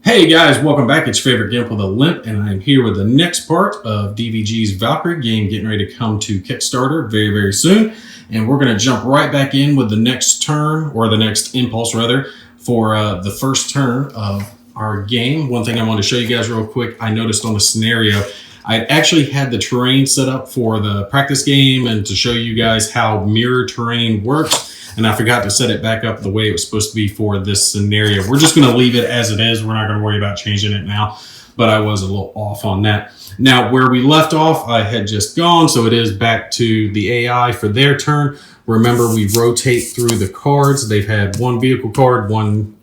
Hey guys, welcome back. It's your favorite Gimp with a Limp, and I'm here with the next part of DVG's Valkyrie game getting ready to come to Kickstarter very, very soon. And we're going to jump right back in with the next turn, or the next impulse rather, for the first turn of our game. One thing I want to show you guys real quick, I noticed on the scenario, I actually had the terrain set up for the practice game and to show you guys how mirror terrain works. And I forgot to set it back up the way it was supposed to be for this scenario. We're just going to leave it as it is. We're not going to worry about changing it now, but I was a little off on that. Now, where we left off, I had just gone, so it is back to the AI for their turn. Remember, we rotate through the cards. They've had one vehicle card, one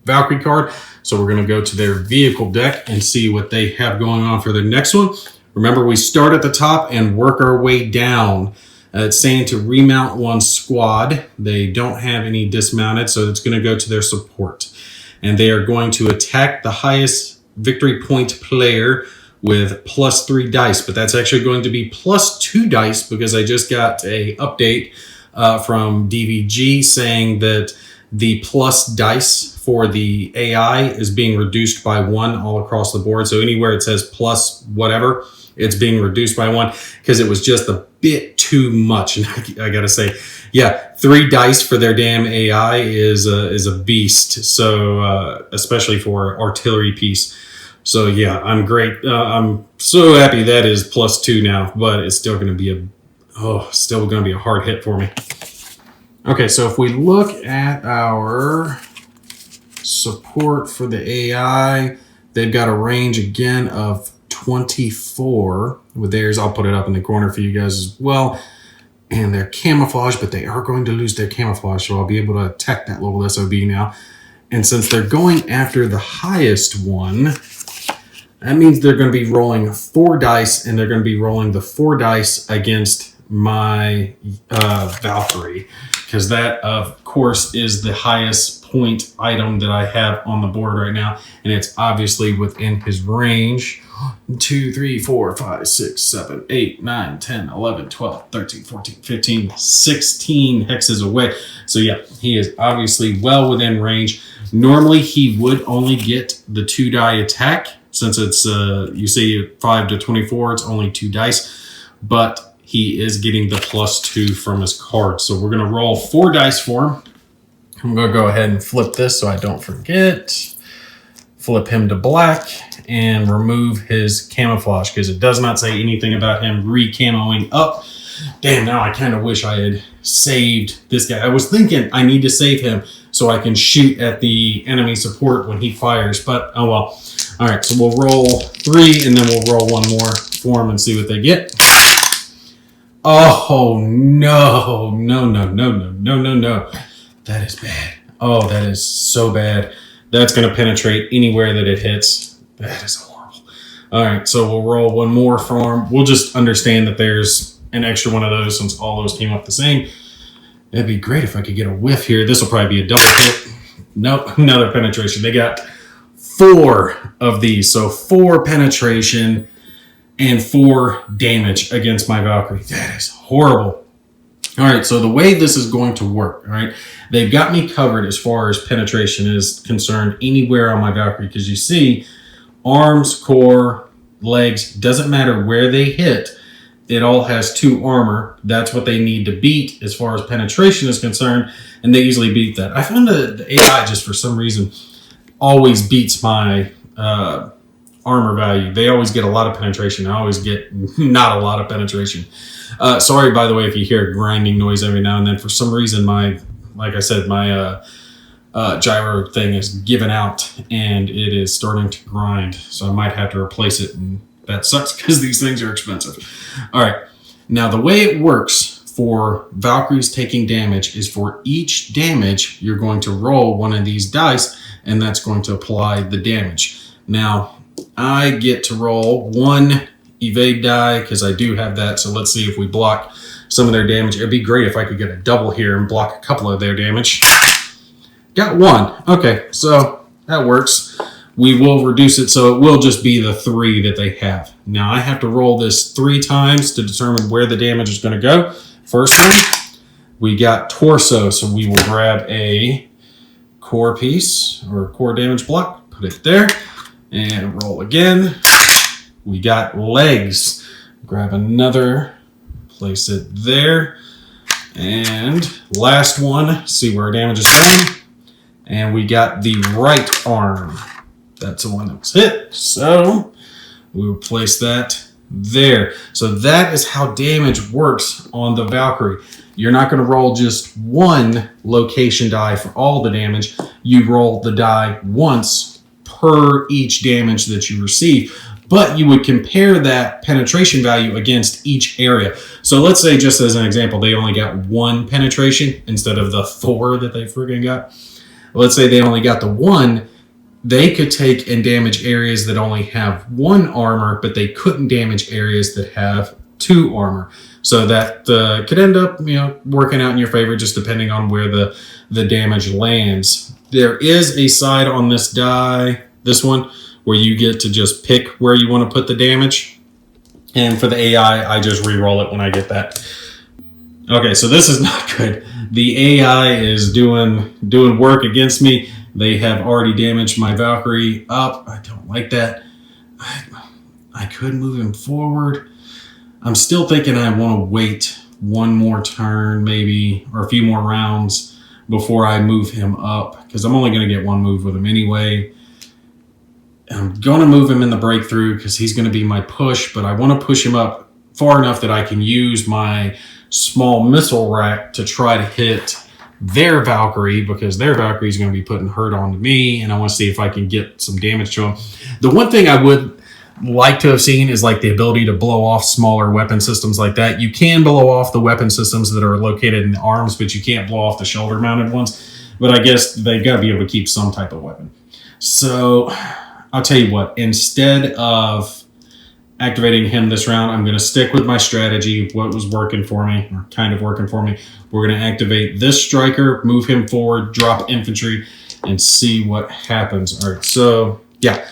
Valkyrie card. So we're going to go to their vehicle deck and see what they have going on for their next one. Remember, we start at the top and work our way down. It's saying to remount one squad. They don't have any dismounted, so it's going to go to their support. And they are going to attack the highest victory point player with +3 dice. But that's actually going to be +2 dice because I just got a update from DVG saying that the plus dice for the AI is being reduced by 1 all across the board. So anywhere it says plus whatever, it's being reduced by 1 because it was just a bit too much. And I gotta say, yeah, 3 dice for their damn AI is a beast. So especially for artillery piece. So yeah, I'm great. I'm so happy that is +2 now, but it's still going to be a hard hit for me. Okay, so if we look at our support for the AI, they've got a range again of 24 with theirs. I'll put it up in the corner for you guys as well. And their camouflage, but they are going to lose their camouflage, so I'll be able to attack that little SOB now. And since they're going after the highest one, that means they're going to be rolling 4 dice, and they're going to be rolling the 4 dice against my Valkyrie, because that, of course, is the highest point item that I have on the board right now, and it's obviously within his range. 2, 3, 4, 5, 6, 7, 8, 9, 10, 11, 12, 13, 14, 15, 16 hexes away. So yeah, he is obviously well within range. Normally he would only get the 2 die attack, since it's you say 5 to 24, it's only 2 dice, but he is getting the +2 from his card. So we're going to roll 4 dice for him. I'm going to go ahead and flip this so I don't forget. Flip him to black and remove his camouflage because it does not say anything about him re-camoing up. Damn, now I kind of wish I had saved this guy. I was thinking I need to save him so I can shoot at the enemy support when he fires, but oh well. All right, so we'll roll 3 and then we'll roll 1 more for him and see what they get. Oh, no. That is bad. Oh, that is so bad. That's going to penetrate anywhere that it hits. That is horrible. All right, so we'll roll 1 more for him. We'll just understand that there's an extra one of those since all those came up the same. It'd be great if I could get a whiff here. This will probably be a double hit. Nope, another penetration. They got 4 of these, so 4 penetration and 4 damage against my Valkyrie. That is horrible. All right, so the way this is going to work, all right, they've got me covered as far as penetration is concerned anywhere on my Valkyrie, because you see arms, core, legs, doesn't matter where they hit, it all has 2 armor. That's what they need to beat as far as penetration is concerned, and they easily beat that. I found the AI just for some reason always beats my armor value. They always get a lot of penetration. I always get not a lot of penetration. Sorry, by the way, if you hear a grinding noise every now and then. For some reason, like I said, my gyro thing is given out and it is starting to grind. So I might have to replace it, and that sucks because these things are expensive. All right. Now, the way it works for Valkyries taking damage is for each damage, you're going to roll 1 of these dice, and that's going to apply the damage. Now, I get to roll 1 evade die because I do have that. So let's see if we block some of their damage. It'd be great if I could get a double here and block a couple of their damage. Got 1. Okay, so that works. We will reduce it, so it will just be the 3 that they have. Now I have to roll this 3 times to determine where the damage is going to go. First one, we got torso, so we will grab a core piece or core damage block, put it there and roll again. We got legs. Grab another, place it there. And last one, see where our damage is going. And we got the right arm. That's the one that was hit. So we will place that there. So that is how damage works on the Valkyrie. You're not going to roll just one location die for all the damage. You roll the die once per each damage that you receive. But you would compare that penetration value against each area. So let's say, just as an example, they only got 1 penetration instead of the 4 that they friggin' got. Let's say they only got the 1. They could take and damage areas that only have 1 armor, but they couldn't damage areas that have 2 armor. So that could end up, working out in your favor, just depending on where the damage lands. There is a side on this die, this one, where you get to just pick where you want to put the damage. And for the AI, I just re-roll it when I get that. Okay, so this is not good. The AI is doing work against me. They have already damaged my Valkyrie up. I don't like that. I could move him forward. I'm still thinking I want to wait one more turn maybe, or a few more rounds before I move him up, because I'm only going to get 1 move with him anyway. I'm going to move him in the breakthrough because he's going to be my push, but I want to push him up far enough that I can use my small missile rack to try to hit their Valkyrie, because their Valkyrie is going to be putting hurt onto me, and I want to see if I can get some damage to him. The one thing I would like to have seen is like the ability to blow off smaller weapon systems like that. You can blow off the weapon systems that are located in the arms, but you can't blow off the shoulder mounted ones. But I guess they've got to be able to keep some type of weapon. So I'll tell you what, instead of activating him this round, I'm going to stick with my strategy, what was working for me, or kind of working for me. We're going to activate this striker, move him forward, drop infantry, and see what happens. All right, so yeah,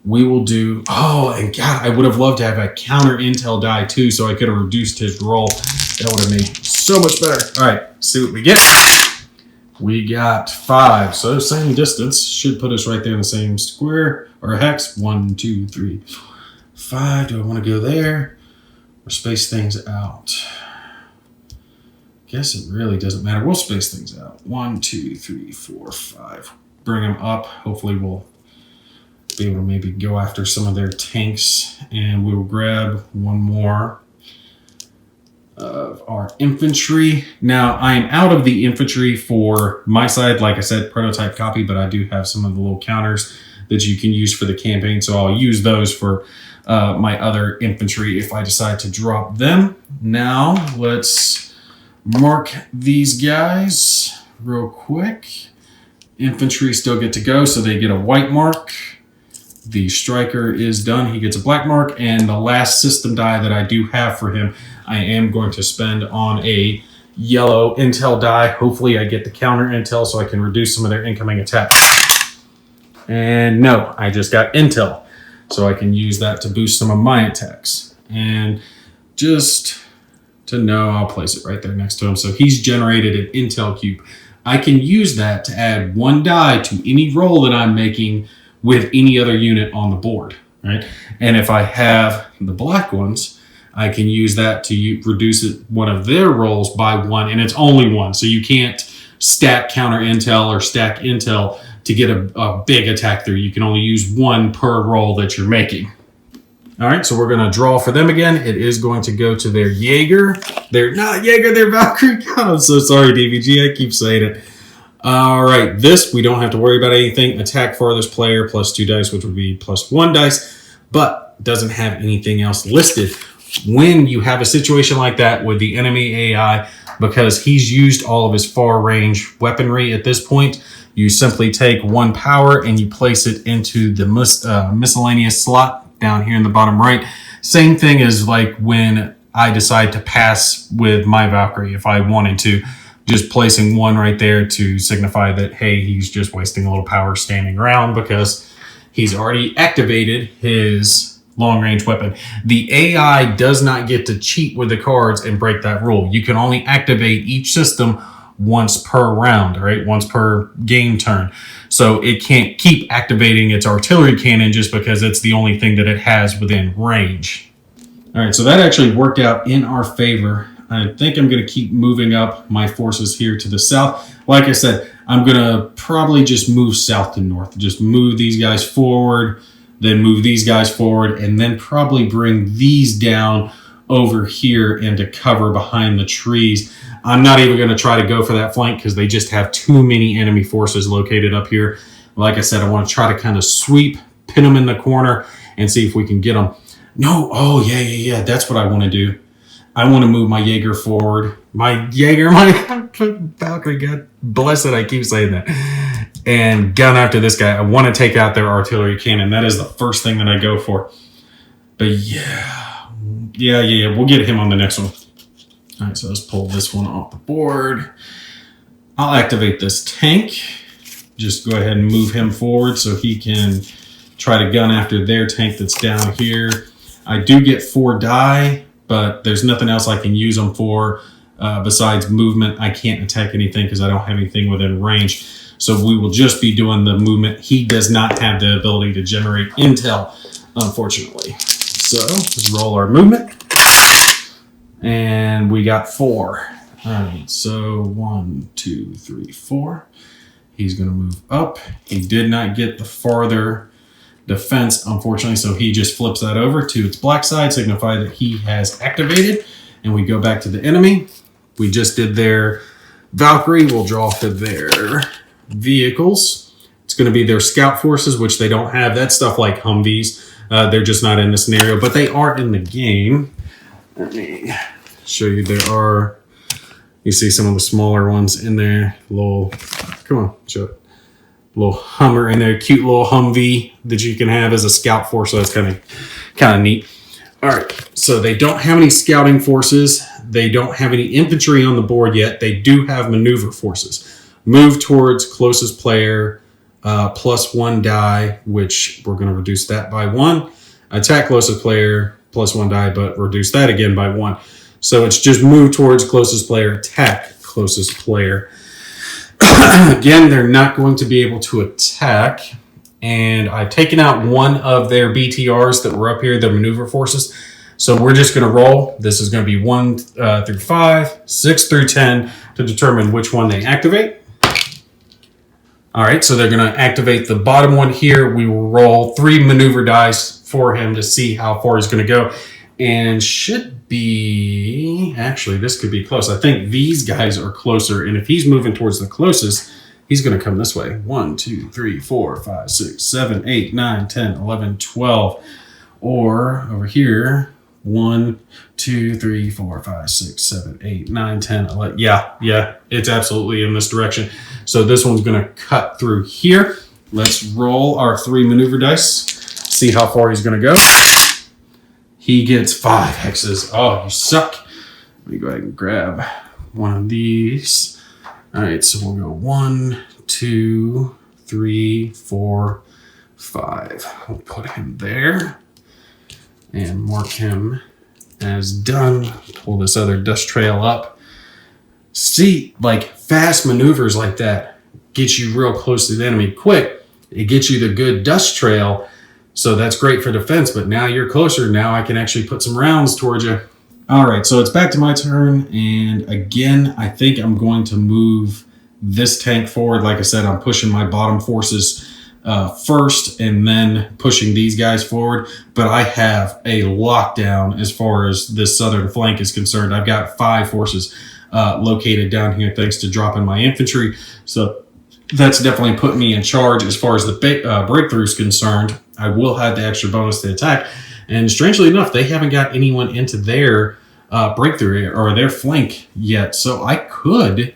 we will do, oh, and God, I would have loved to have a counter intel die too, so I could have reduced his roll. That would have made so much better. All right, see what we get. We got 5, so same distance. Should put us right there in the same square, or hex. 1, 2, 3, 5. Do I want to go there or space things out? Guess it really doesn't matter. We'll space things out. 1, 2, 3, 4, 5. Bring them up. Hopefully we'll be able to maybe go after some of their tanks, and we will grab 1 more of our infantry. Now, I am out of the infantry for my side. Like I said, prototype copy, but I do have some of the little counters that you can use for the campaign, so I'll use those for my other infantry if I decide to drop them. Now, let's mark these guys real quick. Infantry still get to go, so they get a white mark. The striker is done. He gets a black mark, and the last system die that I do have for him, I am going to spend on a yellow intel die. Hopefully I get the counter intel so I can reduce some of their incoming attacks. And no, I just got intel, so I can use that to boost some of my attacks. And just to know, I'll place it right there next to him. So he's generated an intel cube. I can use that to add 1 die to any roll that I'm making with any other unit on the board, right? And if I have the black ones, I can use that to reduce one of their rolls by 1, and it's only 1. So you can't stack counter intel or stack intel to get a big attack through. You can only use 1 per roll that you're making. All right, so we're going to draw for them again. It is going to go to their Jaeger. They're not Jaeger, they're Valkyrie. God, I'm so sorry, DVG. I keep saying it. All right, this, we don't have to worry about anything. Attack farthest player, +2 dice, which would be +1 dice, but doesn't have anything else listed. When you have a situation like that with the enemy AI, because he's used all of his far range weaponry at this point, you simply take 1 power and you place it into the miscellaneous slot down here in the bottom right. Same thing as like when I decide to pass with my Valkyrie, if I wanted to, just placing 1 right there to signify that, hey, he's just wasting a little power standing around because he's already activated his long-range weapon. The AI does not get to cheat with the cards and break that rule. You can only activate each system once per round, right? Once per game turn. So it can't keep activating its artillery cannon just because it's the only thing that it has within range. All right, so that actually worked out in our favor. I think I'm going to keep moving up my forces here to the south. Like I said, I'm going to probably just move south to north. Just move these guys forward, then move these guys forward, and then probably bring these down over here into cover behind the trees. I'm not even going to try to go for that flank because they just have too many enemy forces located up here. Like I said, I want to try to kind of sweep, pin them in the corner, and see if we can get them. No, oh, yeah, that's what I want to do. I want to move my Jaeger forward. My Valkyrie, God bless it, I keep saying that. And gun after this guy. I want to take out their artillery cannon. That is the first thing that I go for. But yeah, we'll get him on the next one. All right, so let's pull this one off the board. I'll activate this tank. Just go ahead and move him forward so he can try to gun after their tank that's down here. I do get 4 die, but there's nothing else I can use them for besides movement. I can't attack anything because I don't have anything within range. So we will just be doing the movement. He does not have the ability to generate intel, unfortunately. So let's roll our movement. And we got 4. All right, so 1, 2, 3, 4. He's going to move up. He did not get the farther defense, unfortunately, so he just flips that over to its black side, signify that he has activated. And we go back to the enemy. We just did their Valkyrie. We'll draw for their vehicles. It's going to be their scout forces, which they don't have. That's stuff like Humvees. They're just not in the scenario, but they are in the game. Let me show you. There are, you see some of the smaller ones in there. Little, come on, show it. Little Hummer in there, cute little Humvee that you can have as a scout force. So that's kind of neat. All right, so they don't have any scouting forces. They don't have any infantry on the board yet. They do have maneuver forces. Move towards closest player, +1 die, which we're going to reduce that by 1. Attack closest player, +1 die, but reduce that again by 1. So it's just move towards closest player, attack closest player. Again, they're not going to be able to attack. And I've taken out one of their BTRs that were up here, their maneuver forces. So we're just going to roll. This is going to be 1 through 5, 6 through 10 to determine which one they activate. All right, so they're going to activate the bottom one here. We will roll 3 maneuver dice for him to see how far he's going to go. And should be, actually, this could be close. I think these guys are closer. And if he's moving towards the closest, he's going to come this way. 1, 2, 3, 4, 5, 6, 7, 8, 9, 10, 11, 12. Or over here, 1, 2, 3, 4, 5, 6, 7, 8, 9, 10, 11. Yeah, it's absolutely in this direction. So this one's going to cut through here. Let's roll our 3 maneuver dice. See how far he's going to go. He gets 5 hexes. Oh, you suck. Let me go ahead and grab one of these. All right, so we'll go 1, 2, 3, 4, 5. We'll put him there and mark him as done. Pull this other dust trail up. See, like fast maneuvers like that get you real close to the enemy quick. It gets you the good dust trail. So that's great for defense, but now you're closer. Now I can actually put some rounds towards you. All right, so it's back to my turn. And again, I think I'm going to move this tank forward. Like I said, I'm pushing my bottom forces first and then pushing these guys forward. But I have a lockdown as far as this southern flank is concerned. I've got 5 forces located down here thanks to dropping my infantry. So that's definitely put me in charge as far as the breakthrough is concerned. I will have the extra bonus to attack. And strangely enough, they haven't got anyone into their breakthrough or their flank yet. So I could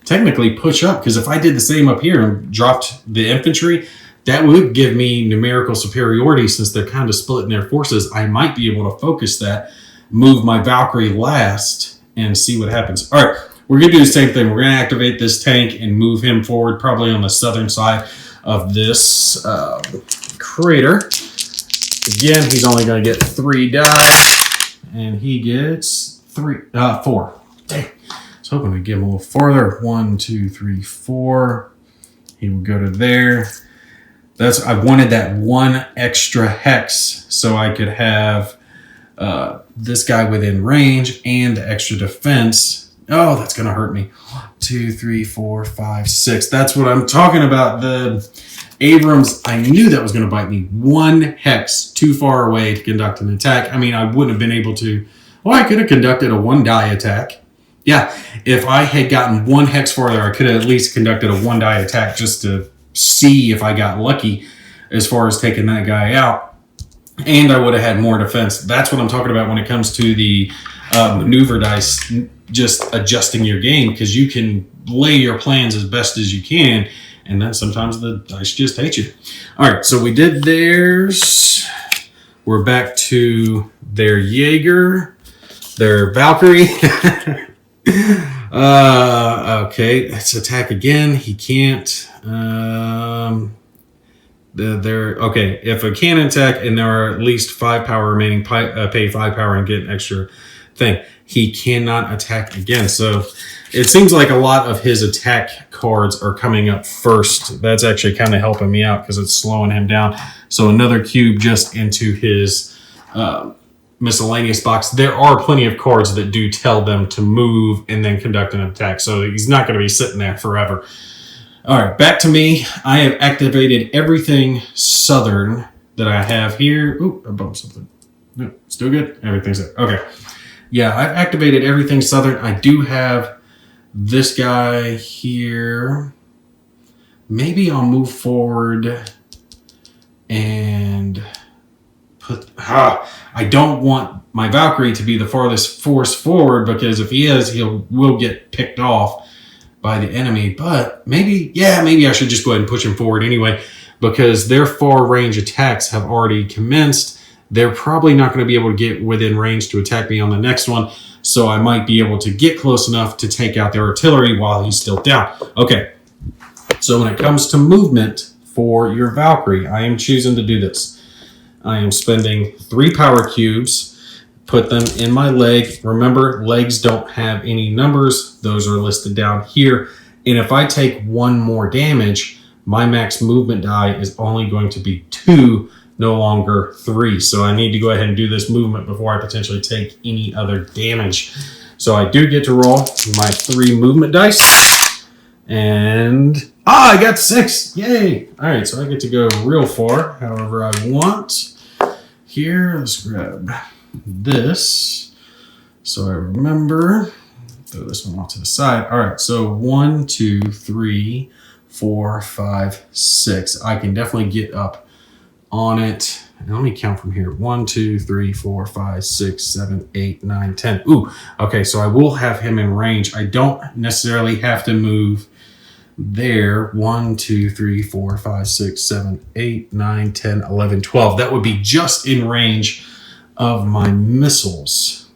technically push up, because if I did the same up here and dropped the infantry, that would give me numerical superiority since they're kind of splitting their forces. I might be able to focus that, move my Valkyrie last, and see what happens. All right, we're going to do the same thing. We're going to activate this tank and move him forward, probably on the southern side of this crater. Again, he's only going to get 3 die, and he gets 4. Dang. was hoping to get him a little farther. 1, 2, 3, 4. He will go to there. I wanted that one extra hex so I could have this guy within range and the extra defense. Oh, that's going to hurt me. 1, 2, 3, 4, 5, 6. That's what I'm talking about. The Abrams, I knew that was going to bite me. One hex too far away to conduct an attack. I mean, I wouldn't have been able to. Well, I could have conducted a 1-die attack. Yeah, if I had gotten one hex farther, I could have at least conducted a 1-die attack just to see if I got lucky as far as taking that guy out. And I would have had more defense. That's what I'm talking about when it comes to the maneuver dice, just adjusting your game, because you can lay your plans as best as you can, and then sometimes the dice just hate you. All right, so we did theirs. We're back to their Jaeger, their Valkyrie. Okay, let's attack again. He can't. Okay, if a cannon attack and there are at least 5 power remaining, pay 5 power and get an extra thing. He cannot attack again. So it seems like a lot of his attack cards are coming up first. That's actually kind of helping me out because it's slowing him down. So another cube just into his miscellaneous box. There are plenty of cards that do tell them to move and then conduct an attack. So he's not going to be sitting there forever. All right, back to me. I have activated everything southern that I have here. Oop, I bumped something. No, still good? Everything's there. Okay. Yeah, I've activated everything southern. I do have this guy here. Maybe I'll move forward and put... I don't want my Valkyrie to be the farthest force forward, because if he is, will get picked off by the enemy. But maybe I should just go ahead and push him forward anyway, because their far range attacks have already commenced. They're probably not going to be able to get within range to attack me on the next one, so I might be able to get close enough to take out their artillery while he's still down. Okay, so when it comes to movement for your Valkyrie, I am choosing to do this. I am spending 3 power cubes, put them in my leg. Remember, legs don't have any numbers. Those are listed down here. And if I take 1 more damage, my max movement die is only going to be 2, no longer 3. So I need to go ahead and do this movement before I potentially take any other damage. So I do get to roll my 3 movement dice. And I got 6. Yay. All right, so I get to go real far however I want. Here, let's grab this so I remember. Throw this one off to the side. All right, so 1, 2, 3, 4, 5, 6. I can definitely get up on it. And let me count from here. 1, 2, 3, 4, 5, 6, 7, 8, 9, 10. Ooh, okay, so I will have him in range. I don't necessarily have to move there. 1, 2, 3, 4, 5, 6, 7, 8, 9, 10, 11, 12. That would be just in range of my missiles.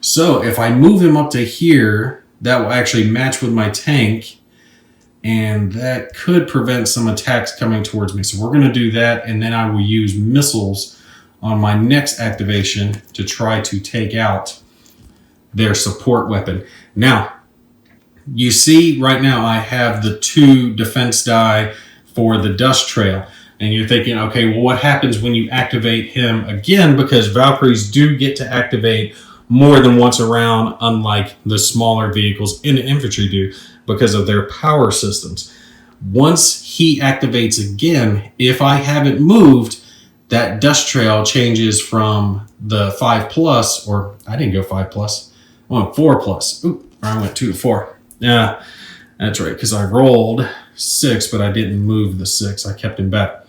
So if I move him up to here, that will actually match with my tank, and that could prevent some attacks coming towards me. So we're going to do that, and then I will use missiles on my next activation to try to take out their support weapon. Now, you see right now I have the 2 defense die for the dust trail. And you're thinking, okay, well, what happens when you activate him again? Because Valkyries do get to activate more than once a round, unlike the smaller vehicles in the infantry do, because of their power systems. Once he activates again, if I haven't moved, that dust trail changes from the 5+, or I didn't go 5+, I went 4+. Oop, or I went 2 to 4. Yeah, that's right, because I rolled 6, but I didn't move the 6. I kept him back.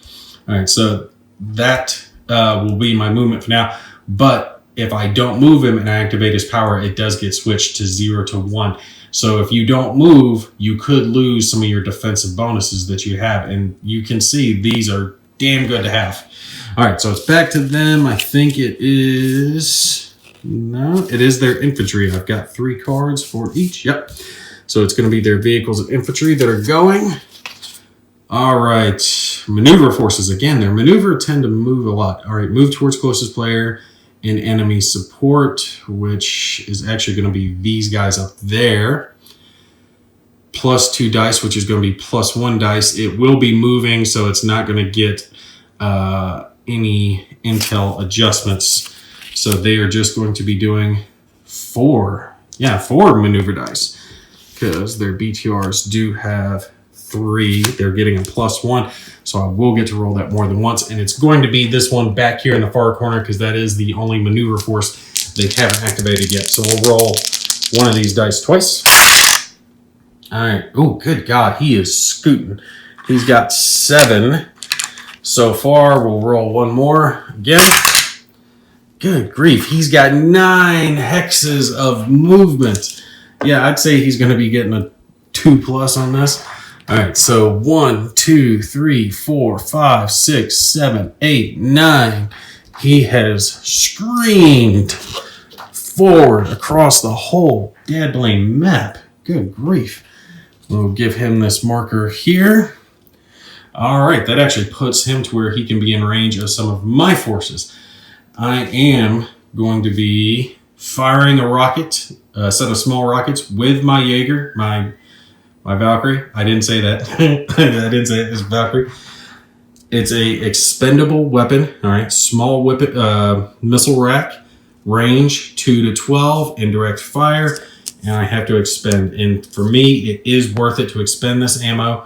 All right, so that will be my movement for now. But if I don't move him and I activate his power, it does get switched to 0 to 1. So if you don't move, you could lose some of your defensive bonuses that you have. And you can see these are damn good to have. All right, so it's back to them. I think it is... No, it is their infantry. I've got 3 cards for each. Yep. So it's going to be their vehicles of infantry that are going. All right. Maneuver forces. Again, their maneuver tend to move a lot. All right. Move towards closest player in enemy support, which is actually going to be these guys up there. +2 dice, which is going to be +1 dice. It will be moving, so it's not going to get any intel adjustments. So they are just going to be doing 4 maneuver dice, because their BTRs do have 3. They're getting a +1, so I will get to roll that more than once. And it's going to be this one back here in the far corner, because that is the only maneuver force they haven't activated yet. So we'll roll one of these dice twice. All right. Oh, good God. He is scooting. He's got 7 so far. We'll roll one more again. Good grief. He's got 9 hexes of movement. Yeah, I'd say he's going to be getting a 2+ on this. All right. So 1, 2, 3, 4, 5, 6, 7, 8, 9. He has screamed forward across the whole dadblame map. Good grief. We'll give him this marker here. All right, that actually puts him to where he can be in range of some of my forces. I am going to be firing a rocket, a set of small rockets with my Jaeger, my Valkyrie. I didn't say that. I didn't say it. It's Valkyrie. It's a expendable weapon. All right, small missile rack, range 2 to 12, indirect fire. And I have to expend. And for me, it is worth it to expend this ammo.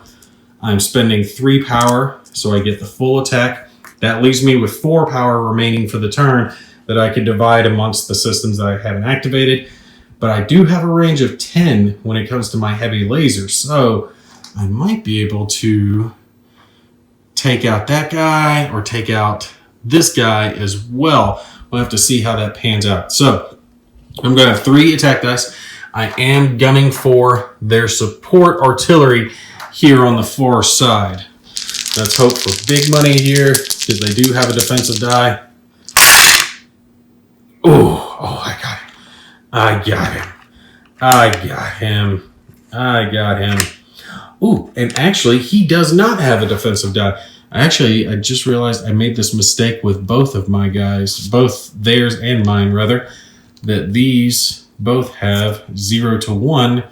I'm spending 3 power, so I get the full attack. That leaves me with 4 power remaining for the turn that I can divide amongst the systems that I haven't activated. But I do have a range of 10 when it comes to my heavy laser, so I might be able to take out that guy or take out this guy as well. We'll have to see how that pans out. So I'm going to have 3 attack dice. I am gunning for their support artillery here on the far side. Let's hope for big money here, because they do have a defensive die. Oh, I got him. Ooh, and actually, he does not have a defensive die. I just realized I made this mistake with both of my guys, both theirs and mine, rather, that these both have 0 to 1,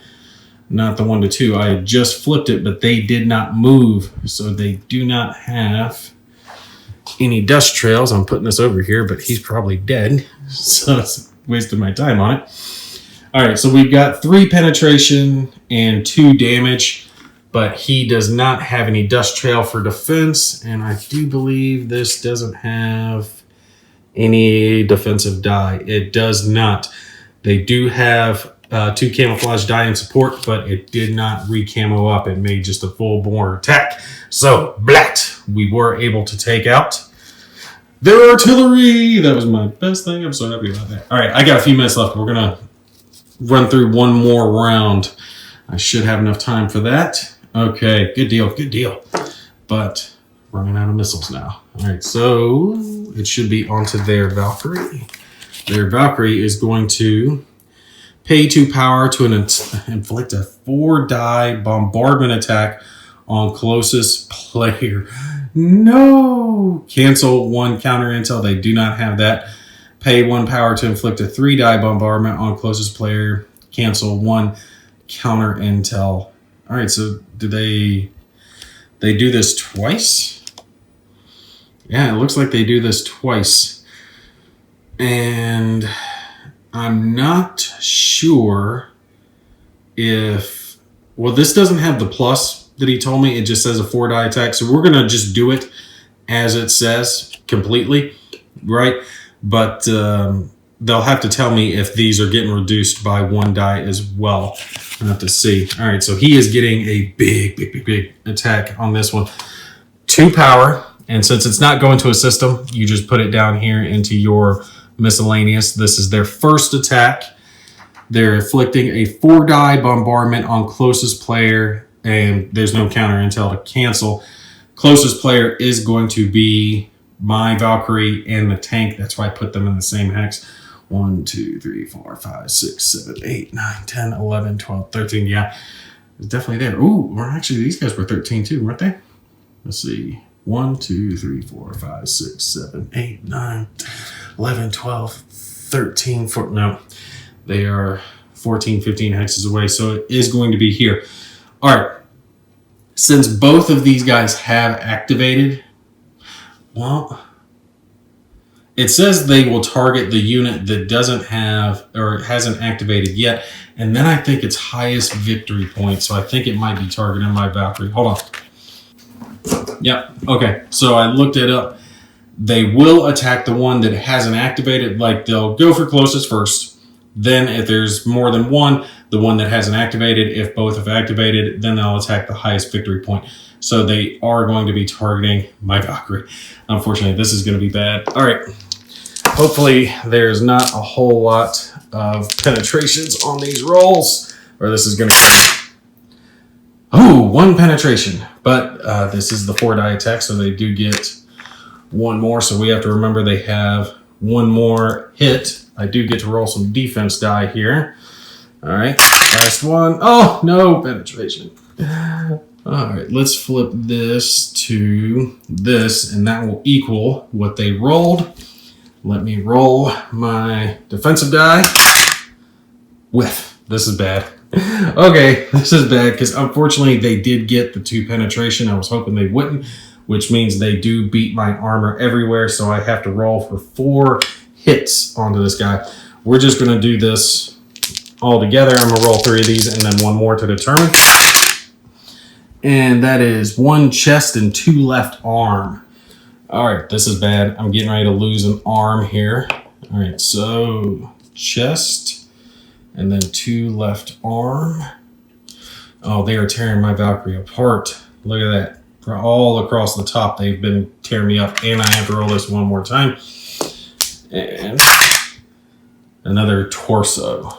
not the 1 to 2. I had just flipped it, but they did not move, so they do not have any dust trails. I'm putting this over here, but he's probably dead, so it's wasted my time on it. All right, so we've got 3 penetration and 2 damage, but he does not have any dust trail for defense, and I do believe this doesn't have any defensive die. It does not. They do have 2 camouflage die in support, but it did not re-camo up. It made just a full-bore attack. So, blat! We were able to take out their artillery. That was my best thing. I'm so happy about that. All right, I got a few minutes left. We're going to run through one more round. I should have enough time for that. Okay, good deal. But running out of missiles now. All right, so it should be onto their Valkyrie. Their Valkyrie is going to pay 2 power to inflict a 4-die bombardment attack on closest player. No! Cancel 1 counter intel. They do not have that. Pay 1 power to inflict a 3-die bombardment on closest player. Cancel 1 counter intel. All right, so do they do this twice? Yeah, it looks like they do this twice. And I'm not sure if... Well, this doesn't have the plus that he told me. It just says a 4-die attack. So we're going to just do it as it says completely, right? But they'll have to tell me if these are getting reduced by 1 die as well. I'll have to see. All right, so he is getting a big attack on this one. 2 power. And since it's not going to a system, you just put it down here into your miscellaneous. This is their first attack. They're inflicting a 4-die bombardment on closest player, and there's no counter intel to cancel. Closest player is going to be my Valkyrie and the tank. That's why I put them in the same hex. 1, 2, 3, 4, 5, 6, 7, 8, 9, 10, 11, 12, 13. Yeah, it's definitely there. Ooh, actually, these guys were 13 too, weren't they? Let's see. 1, 2, 3, 4, 5, 6, 7, 8, 9, 11, 12, 13, 14. No, they are 14, 15 hexes away. So it is going to be here. All right. Since both of these guys have activated, well, it says they will target the unit that doesn't have or hasn't activated yet. And then I think it's highest victory point. So I think it might be targeting my Valkyrie. Hold on. Yep. Okay. So I looked it up. They will attack the one that hasn't activated. Like they'll go for closest first. Then if there's more than one, the one that hasn't activated, if both have activated, then they'll attack the highest victory point. So they are going to be targeting my Valkyrie. Unfortunately, this is going to be bad. All right. Hopefully there's not a whole lot of penetrations on these rolls, or this is going to... Oh, one penetration. But this is the 4-die attack, so they do get one more. So we have to remember they have one more hit. I do get to roll some defense die here. All right, last one. Oh, no penetration. All right, let's flip this to this, and that will equal what they rolled. Let me roll my defensive die. Whiff. This is bad. Okay, this is bad because unfortunately they did get the 2 penetration. I was hoping they wouldn't, which means they do beat my armor everywhere. So I have to roll for 4 hits onto this guy. We're just going to do this all together. I'm going to roll 3 of these and then one more to determine. And that is 1 chest and 2 left arm. All right, this is bad. I'm getting ready to lose an arm here. All right, so chest and then 2 left arm. Oh, they are tearing my Valkyrie apart. Look at that. For all across the top, they've been tearing me up, and I have to roll this one more time. And another torso.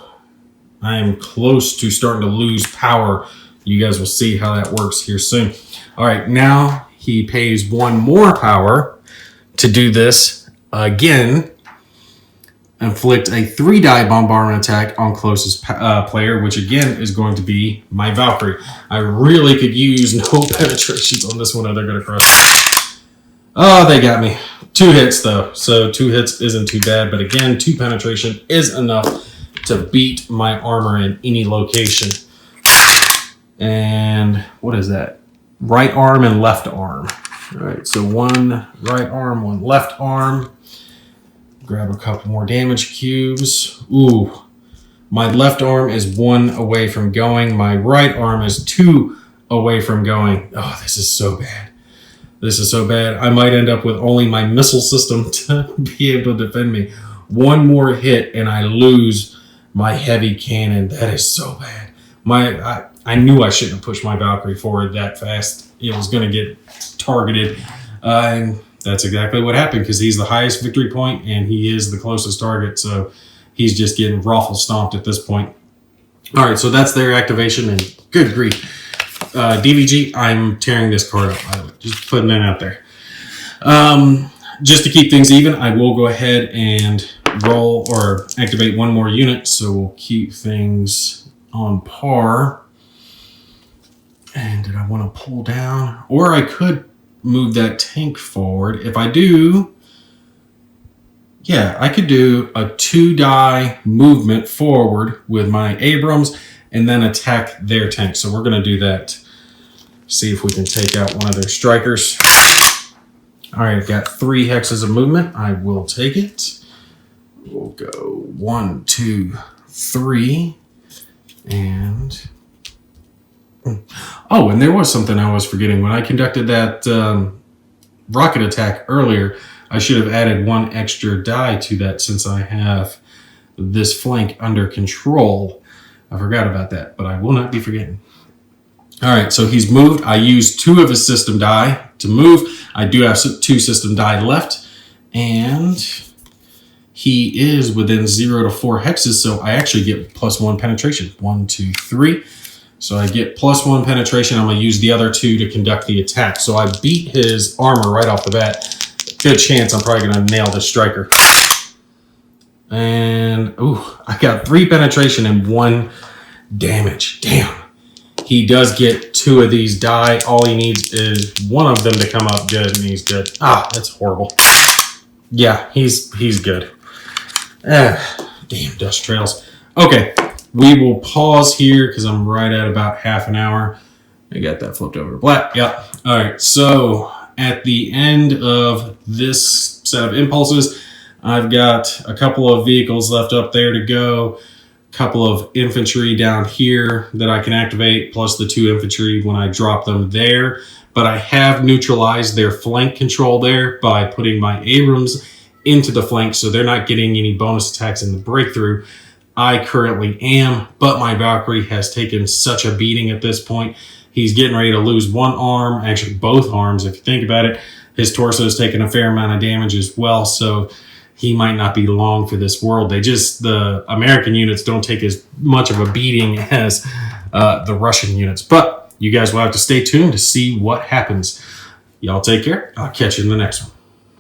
I am close to starting to lose power. You guys will see how that works here soon. All right, now he pays 1 more power to do this again. Inflict a 3-die bombardment attack on closest player, which again is going to be my Valkyrie. I really could use no penetrations on this one or they're going to crush. Oh, they got me. 2 hits though, so 2 hits isn't too bad. But again, 2 penetration is enough to beat my armor in any location. And what is that? Right arm and left arm. All right, so 1 right arm, 1 left arm. Grab a couple more damage cubes. Ooh, my left arm is 1 away from going. My right arm is 2 away from going. Oh, this is so bad. This is so bad. I might end up with only my missile system to be able to defend me. 1 more hit and I lose my heavy cannon. That is so bad. I knew I shouldn't have pushed my Valkyrie forward that fast. It was going to get targeted. And that's exactly what happened because he's the highest victory point and he is the closest target. So he's just getting raffle stomped at this point. All right, so that's their activation. And good grief. DVG, I'm tearing this card up, by the way. Just putting that out there. Just to keep things even, I will go ahead and roll or activate 1 more unit. So we'll keep things on par. And did I want to pull down? Or I could move that tank forward. If I do, yeah, I could do a 2-die movement forward with my Abrams and then attack their tank. So we're going to do that. See if we can take out one of their strikers. All right, I've got 3 hexes of movement. I will take it. We'll go 1, 2, 3, and... Oh, and there was something I was forgetting. When I conducted that rocket attack earlier, I should have added 1 extra die to that since I have this flank under control. I forgot about that, but I will not be forgetting. All right, so he's moved. I used 2 of his system die to move. I do have 2 system die left, and he is within 0 to 4 hexes, so I actually get +1 penetration. 1, 2, 3. So I get +1 penetration. I'm going to use the other 2 to conduct the attack. So I beat his armor right off the bat. Good chance I'm probably going to nail this striker. And, ooh, I got 3 penetration and 1 damage. Damn. He does get 2 of these die. All he needs is 1 of them to come up good, and he's good. Ah, that's horrible. Yeah, he's good. Damn dust trails. Okay, we will pause here because I'm right at about half an hour. I got that flipped over to black. Yep. All right, so at the end of this set of impulses, I've got a couple of vehicles left up there to go, a couple of infantry down here that I can activate, plus the 2 infantry when I drop them there. But I have neutralized their flank control there by putting my Abrams into the flank, so they're not getting any bonus attacks in the breakthrough. I currently am, but my Valkyrie has taken such a beating at this point. He's getting ready to lose one arm, actually both arms if you think about it. His torso has taken a fair amount of damage as well, so he might not be long for this world. The American units don't take as much of a beating as the Russian units. But you guys will have to stay tuned to see what happens. Y'all take care. I'll catch you in the next one.